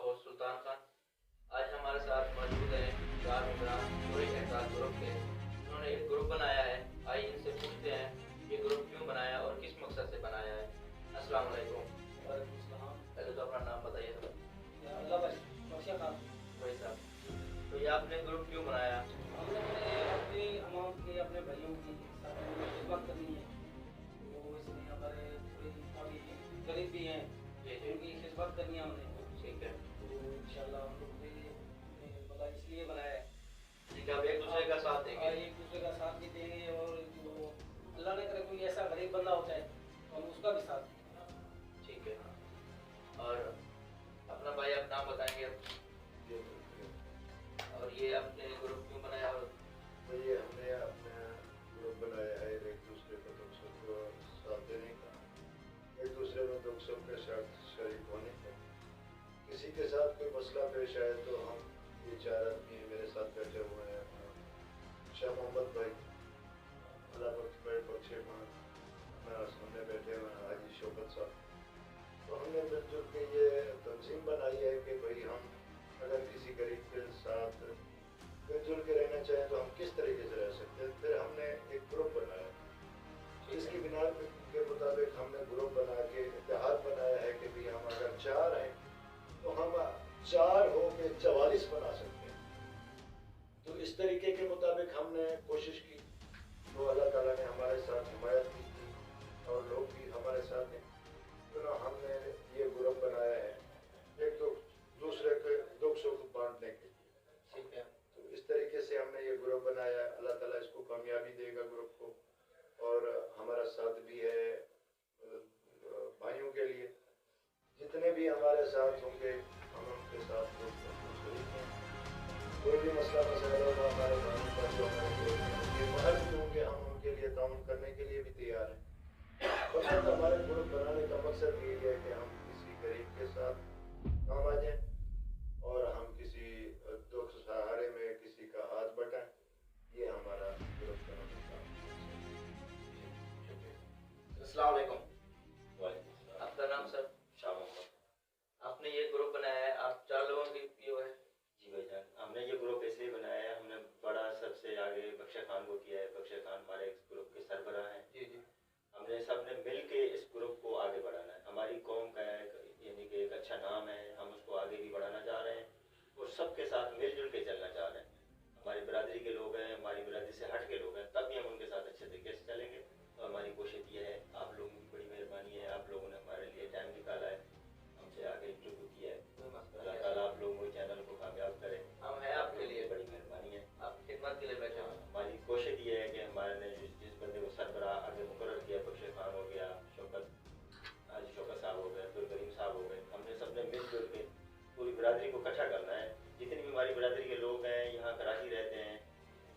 Host Sultan Khan. आज हमारे साथ मौजूद हैं 4 मेंबरान पूरे एहसास ग्रुप के। उन्होंने एक ग्रुप बनाया है। आइए इनसे पूछते हैं ये ग्रुप क्यों बनाया और किस मकसद से बनाया है। अस्सलाम वालेकुम। पहले तो अपना नाम बताइए सर। भाई साहब, तो ये आपने ग्रुप क्यों बनाया? अपने भाइयों की खिदमत करनी है, तो इसलिए हमारे अभी गरीब भी हैं, उनकी खिदमत करनी है हमने। ठीक है, तो इंशाल्लाह हम लोग भी मतलब इसलिए बनाया है। ठीक है, आप एक दूसरे का साथ देंगे। एक दूसरे का साथ भी देंगे, और जो अल्लाह ने करे कोई ऐसा गरीब बंदा होता है तो हम उसका भी साथ देंगे। ठीक है, और अपना भाई आप नाम बताएंगे अब? और ये आपने ग्रुप क्यों बनाया? और ये हमने अपना ग्रुप बनाया है एक दूसरे को दुख सुख को साथ देने का, एक दूसरे में दुख सुख के साथ शरीक होने का। किसी के साथ कोई मसला पेश आए तो हम ये 4 आदमी मेरे साथ बैठे हुए हैं, शाह मोहम्मद भाई, अल्लाह बख्श भाई बख्शे खान, हमारे सामने बैठे हुए हैं हाजी शौकत साहब। तो हमने मिलजुल के ये तंजीम बनाई है कि भाई हम अगर किसी गरीब के साथ मिलजुल के रहना चाहें तो हम किस तरीके से रह सकते हैं। फिर हमने एक ग्रुप बनाया, जिसकी बिना के मुताबिक हमने ग्रुप बना के इत्तेहाद बनाया है कि भाई हम अगर 4 हैं तो हम 4 हो के 44 बना सकते हैं। तो इस तरीके के मुताबिक हमने कोशिश की, तो अल्लाह ताला ने हमारे साथ हिमायत की थी और लोग भी हमारे साथ हैं। तो हमने ये ग्रुप बनाया है एक तो दूसरे के दुख सुख बांटने के लिए। ठीक है, तो इस तरीके से हमने ये ग्रुप बनाया। अल्लाह ताला इसको कामयाबी देगा ग्रुप को, और हमारा साथ भी है भाइयों के लिए। जितने भी हमारे साथ होंगे हम उनके साथ शरीक हैं। कोई भी मसला मसाइल होगा हमारे भाइयों का जो हमारे ग्रुप में होंगे, बाहर भी होंगे, हम उनके लिए ताउन करने के लिए भी तैयार हैं। मकसद हमारे ग्रुप बनाने का मकसद यही है कि हम किसी गरीब के साथ काम आ जाएं और हम किसी दुख सहारे में किसी का हाथ बटाएं। ये हमारा ग्रुप बनाने का। अस्सलाम वालेकुम। आपका नाम सर? शाह मोहम्मद। आपने ये ग्रुप बनाया है, आप 4 लोगों की ये है? जी भाईजान, हमने ये ग्रुप इसलिए बनाया है, हमने बड़ा सबसे आगे बख्शा खान को किया है। बख्शा खान हमारे इस ग्रुप के सरबराह हैं। जी जी। हमने सबने मिल के इस ग्रुप को आगे बढ़ाना है। हमारी कौम का यानी कि एक अच्छा नाम है, हम उसको आगे भी बढ़ाना चाह रहे हैं और सबके साथ मिलजुल के चलना चाह रहे हैं। हमारी बिरादरी के लोग हैं, हमारी बिरादरी से हट के लोग हैं, तब भी हम उनके साथ अच्छे तरीके से चलेंगे। तो हमारी कोशिश ये है, आप लोगों की बड़ी मेहरबानी है, आप लोगों ने हमारे लिए टाइम निकाला है, हमसे आगे इंटरव्यू किया है। अल्लाह ताला आप लोगों को चैनल को कामयाब करे। हम हैं आपके लिए, बड़ी मेहरबानी है, आप खिदमत के लिए बैठे हैं। हमारी कोशिश ये है कि हमारे ने जिस बंदे को सरबराह आगे मुकर्रर किया, बख्शे खान हो गया, हाजी शौकत साहब हो गए, अब्दुल करीम साहब हो गए, हमने सबने मिलजुल के पूरी बिरादरी को इकट्ठा करना है। जितनी भी हमारी बिरादरी के लोग हैं, यहाँ कराची रहते हैं,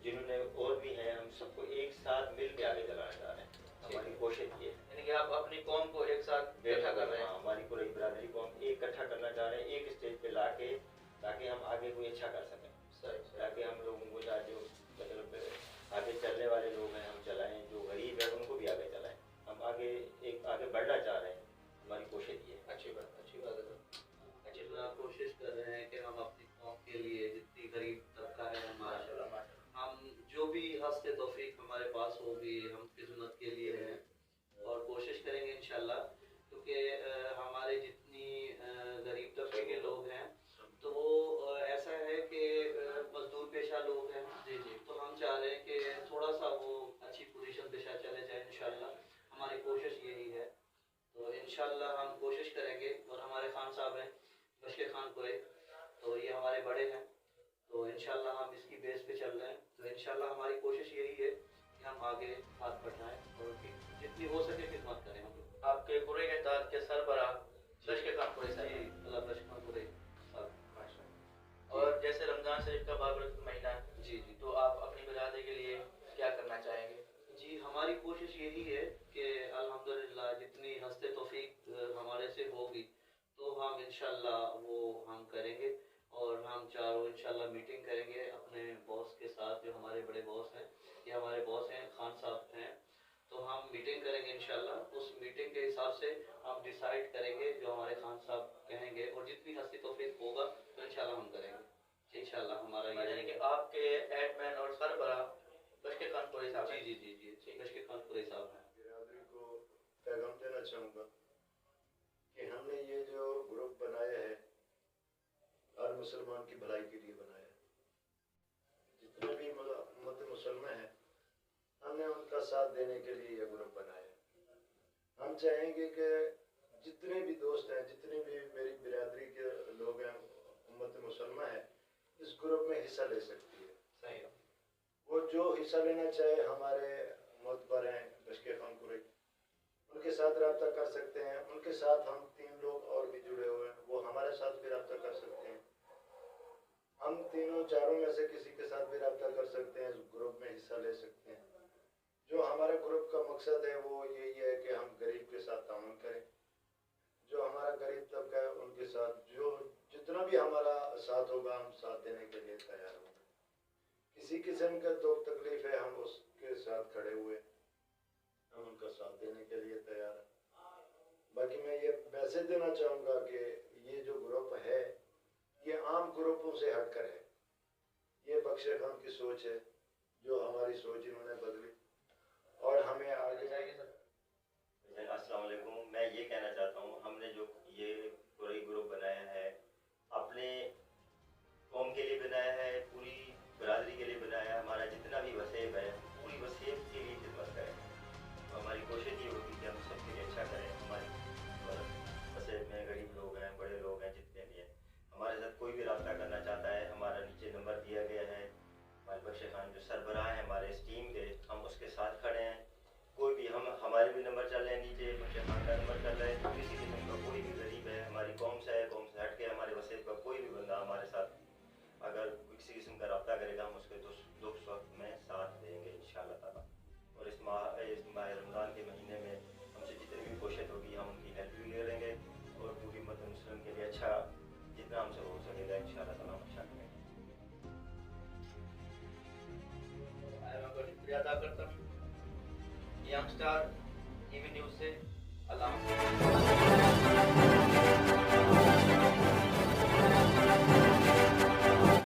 जिन्होंने और भी हैं, हम सबको एक साथ मिल के आगे चलाना चाह रहे हैं। हमारी कोशिश ये है, यानी कि आप अपनी कौम को एक साथ इकट्ठा कर रहे हैं। हमारी पूरी बिरादरी को हम एक इकट्ठा करना चाह रहे हैं, एक स्टेज पे ला के, ताकि हम आगे कोई अच्छा कर सकें। ताकि हम लोगों को जो मतलब आगे चलने वाले लोग हैं हम चलाएं, जो गरीब है उनको भी आगे चलाएं। हम आगे बढ़ना चाह रहे हैं, हमारी कोशिश ये है। अच्छी बात है सर। अच्छी तरह कोशिश कर रहे हैं कि हम अपनी कौम के लिए, जितनी गरीब तबका है हमारा, हम जो भी हस्ते तौफीक हमारे पास होगी हम खिदमत के लिए हैं और कोशिश करेंगे इंशाल्लाह। क्योंकि हमारे जितनी गरीब तबके के लोग हैं तो वो ऐसा है कि मजदूर पेशा लोग हैं। जी जी। तो हम चाह रहे हैं कि थोड़ा सा वो अच्छी पोजीशन पे शायद चले जाए इंशाल्लाह। हमारी कोशिश यही है, तो इंशाल्लाह हम कोशिश करेंगे। और हमारे खान साहब हैं बख्शे खान कोई, तो ये हमारे बड़े हैं, तो इंशाल्लाह हम इसकी बेस पे चल रहे हैं। तो इंशाल्लाह हमारी कोशिश यही है कि हम आगे हाथ बढ़ाएं और उनकी जितनी हो सके खिदमत करें हम लोग। आपके पूरे एहताज के सरबराह बख्शे खान कोई साहब। जी, अल्लाह बख्शे खान कोई साहब। और जैसे रमज़ान शरीफ का बाबरकत महीना है, जी जी, तो आप अपनी बिरादरी के लिए क्या करना चाहेंगे? जी, हमारी कोशिश यही है कि अल्हम्दुलिल्लाह जितनी हस्ते तौफीक हमारे से होगी तो हम इंशाल्लाह वो हम करेंगे। और हम चारों इंशाल्लाह मीटिंग करेंगे अपने बॉस के साथ, जो हमारे बड़े बॉस हैं, ये हमारे बॉस हैं, खान साहब हैं। तो हम मीटिंग करेंगे इंशाल्लाह। उस मीटिंग के हिसाब से हम डिसाइड करेंगे, जो हमारे खान साहब कहेंगे रहेंगे और जितनी हस्ती तौफीक होगा तो इंशाल्लाह हम करेंगे इंशाल्लाह हमारा यानी ये कि आपके एडमैन और सरबरा बशके खानपुरी साहब हैं। जी जी जी जी बशके खानपुरी साहब हैं। बिरादरी को पैगाम देना चाहूँगा कि हमने ये जो ग्रुप बनाया है हर मुसलमान की भलाई के लिए बनाया है। जितने भी उम्मत मुसलमान हैं हमने उनका साथ देने के लिए ये ग्रुप बनाया है। हम चाहेंगे कि जितने भी दोस्त हैं जितने भी मेरी बिरादरी के लोग हैं उम्मत मुसलमान है इस ग्रुप में हिस्सा ले सकती है। सही है। वो जो हिस्सा लेना चाहे हमारे मोतबर हैं बशके खानपुरी उनके साथ रब्ता कर सकते हैं। उनके साथ हम 3 लोग और भी जुड़े हुए हैं वो हमारे साथ भी रब्ता कर सकते हैं। हम तीनों चारों में से किसी के साथ भी रब्ता कर सकते हैं इस ग्रुप में हिस्सा ले सकते हैं। जो हमारे ग्रुप का मकसद है वो यही है कि हम गरीब के साथ ताउन करें। जो हमारा गरीब तबका है उनके साथ जो जितना भी हमारा साथ होगा हम साथ देने के लिए तैयार होंगे। किसी किस्म का दुख तकलीफ है हम उसके साथ खड़े हुए हम उनका साथ देने के लिए तैयार हैं। बाकी मैं ये मैसेज देना चाहूँगा कि ये जो ग्रुप है ये आम ग्रुपों से हटकर है। ये बख्शे खान की सोच है जो हमारी सोच इन्होंने बदली और हमें आगे अस्सलाम वालेकुम। मैं ये कहना चाहता हूँ हमने जो ये पूरी ग्रुप बनाया है अपने कौम के लिए बनाया है पूरी बरादरी के लिए बनाया है। हमारा जितना भी वसेब है पूरी वसेब के लिए खिदमत करें। तो हमारी कोशिश ये होगी कि हम सबके लिए अच्छा करें। हमारी वसेब में गरीब लोग हैं बड़े लोग हैं जितने भी हैं हमारे साथ कोई भी रब्ता करना चाहता है हमारा नीचे नंबर दिया गया है। हमारे बख्शे खान जो सरबराह हैं हमारे इस टीम के हम उसके साथ खड़े हैं। कोई भी हम हमारे भी नंबर चल रहे हैं नीचे बख्शे खान का नंबर चल रहा है। किसी किस्म का कोई भी गरीब है हमारी कौम से है कौम से हट के हमारे वसेब का कोई भी बंदा हमारे साथ अगर किसी किस्म का रब्ता करेगा हम उसके दुख वक्त में साथ देंगे इंशाअल्लाह ताला। और इस माह रमज़ान के महीने में हमसे जितनी भी कोशिश होगी हम उनकी हेल्प भी करेंगे और पूरी उम्मत मुस्लिम के लिए अच्छा जितना हमसे हो सकेगा इंशाअल्लाह ताला हम अच्छा करेंगे। मैं आपका शुक्रिया अदा करता हूँ यंग स्टार टीवी न्यूज़ से। अल्लाह हाफ़िज़।